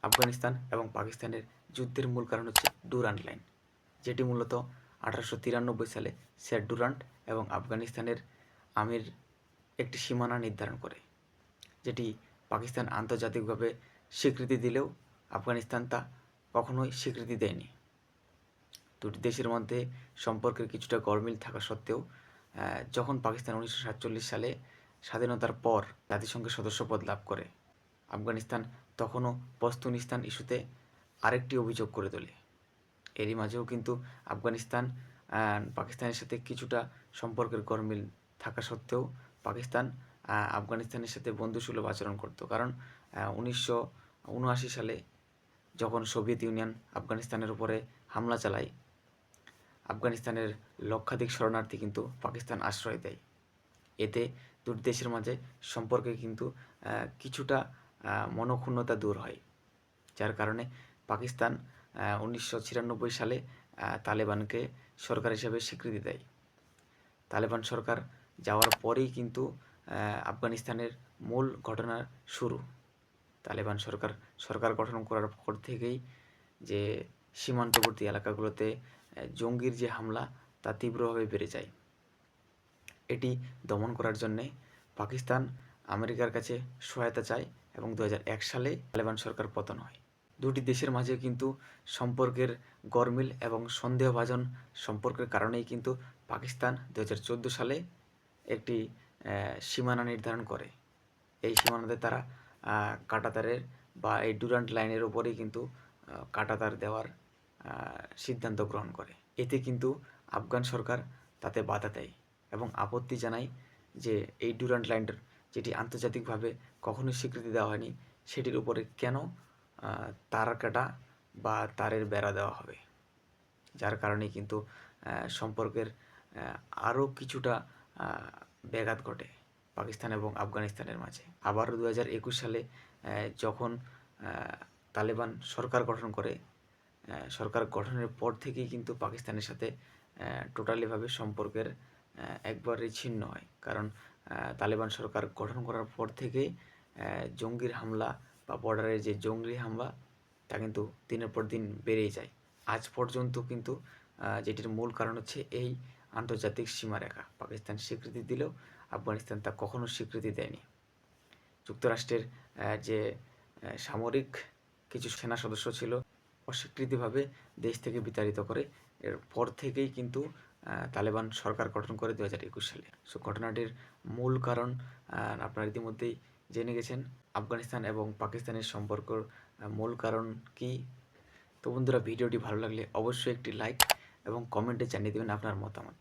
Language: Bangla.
আফগানিস্তান এবং পাকিস্তানের যুদ্ধের মূল কারণ হচ্ছে ডুরান্ট লাইন, যেটি মূলত 1893 সালে স্যার ডুরান্ট এবং আফগানিস্তানের আমির একটি সীমানা নির্ধারণ করে, যেটি পাকিস্তান আন্তর্জাতিকভাবে স্বীকৃতি দিলেও আফগানিস্তান তা কখনোই স্বীকৃতি দেয়নি। দুটি দেশের মধ্যে সম্পর্কের কিছুটা গরমিল থাকা সত্ত্বেও যখন পাকিস্তান 1947 সালে স্বাধীনতার পর জাতিসংঘের সদস্যপদ লাভ করে, আফগানিস্তান তখনও পশতুনিস্তান ইস্যুতে আরেকটি অভিযোগ করে তোলে। এরই মাঝেও কিন্তু আফগানিস্তান পাকিস্তানের সাথে কিছুটা সম্পর্কের গরমিল থাকা সত্ত্বেও পাকিস্তান আফগানিস্তানের সাথে বন্ধুসুলভ আচরণ করত, কারণ 1979 সালে যখন সোভিয়েত ইউনিয়ন আফগানিস্তানের উপরে হামলা চালায়, আফগানিস্তানের লক্ষাধিক শরণার্থী কিন্তু পাকিস্তান আশ্রয় দেয়। এতে দুটি দেশের মাঝে সম্পর্কে কিন্তু কিছুটা মনোক্ষুণ্ণতা দূর হয়, যার কারণে পাকিস্তান 1996 সালে তালেবানকে সরকার হিসেবে স্বীকৃতি দেয়। তালেবান সরকার যাওয়ার পরেই কিন্তু আফগানিস্তানের মূল ঘটনার শুরু। তালেবান সরকার গঠন করার পর থেকেই যে সীমান্তবর্তী এলাকাগুলোতে জঙ্গির যে হামলা তা তীব্রভাবে বেড়ে যায়। এটি দমন করার জন্যে পাকিস্তান আমেরিকার কাছে সহায়তা চায় এবং 2001 সালে তালেবান সরকার পতন হয়। দুটি দেশের মাঝে কিন্তু সম্পর্কের গরমিল এবং সন্দেহভাজন সম্পর্কের কারণেই কিন্তু পাকিস্তান 2014 সালে একটি সীমানা নির্ধারণ করে। এই সীমানাতে তারা কাঁটাতারের বা এই ডুরান্ট লাইনের ওপরেই কিন্তু কাঁটাতার দেওয়ার সিদ্ধান্ত গ্রহণ করে। এতে কিন্তু আফগান সরকার তাতে বাধা দেয় এবং আপত্তি জানায় যে এই ডুরান্ট লাইনটার, যেটি আন্তর্জাতিকভাবে কখনোই স্বীকৃতি দেওয়া হয়নি, সেটির উপরে কেন তার কাটা বা তারের বেড়া দেওয়া হবে, যার কারণে কিন্তু সম্পর্কের আরও কিছুটা ব্যাঘাত ঘটে পাকিস্তান এবং আফগানিস্তানের মাঝে। আবার 2021 সালে যখন তালেবান সরকার গঠন করে, সরকার গঠনের পর থেকেই কিন্তু পাকিস্তানের সাথে টোটালিভাবে সম্পর্কের একবারেই ছিন্ন হয়, কারণ তালেবান সরকার গঠন করার পর থেকে জঙ্গির হামলা বা বর্ডারে যে জঙ্গি হামলা তা কিন্তু দিনের পর দিন বেড়েই যায়। আজ পর্যন্ত কিন্তু যেটির মূল কারণ হচ্ছে এই আন্তর্জাতিক সীমারেখা। পাকিস্তান স্বীকৃতি দিলেও আফগানিস্তান তা কখনো স্বীকৃতি দেয়নি। যুক্তরাষ্ট্রের যে সামরিক কিছু সেনা সদস্য ছিল, অস্বীকৃতিভাবে দেশ থেকে বিতাড়িত করে। এর পর থেকেই কিন্তু তালেবান সরকার গঠন করে 2021 সালে। সো ঘটনাটির মূল কারণ আপনারা ইতিমধ্যেই জেনে গেছেন। আফগানিস্তান এবং পাকিস্তানের সম্পর্কর মূল কারণ কী। তো বন্ধুরা, ভিডিওটি ভালো লাগলে অবশ্যই একটি লাইক এবং কমেন্টে জানিয়ে দেবেন আপনার মতামত।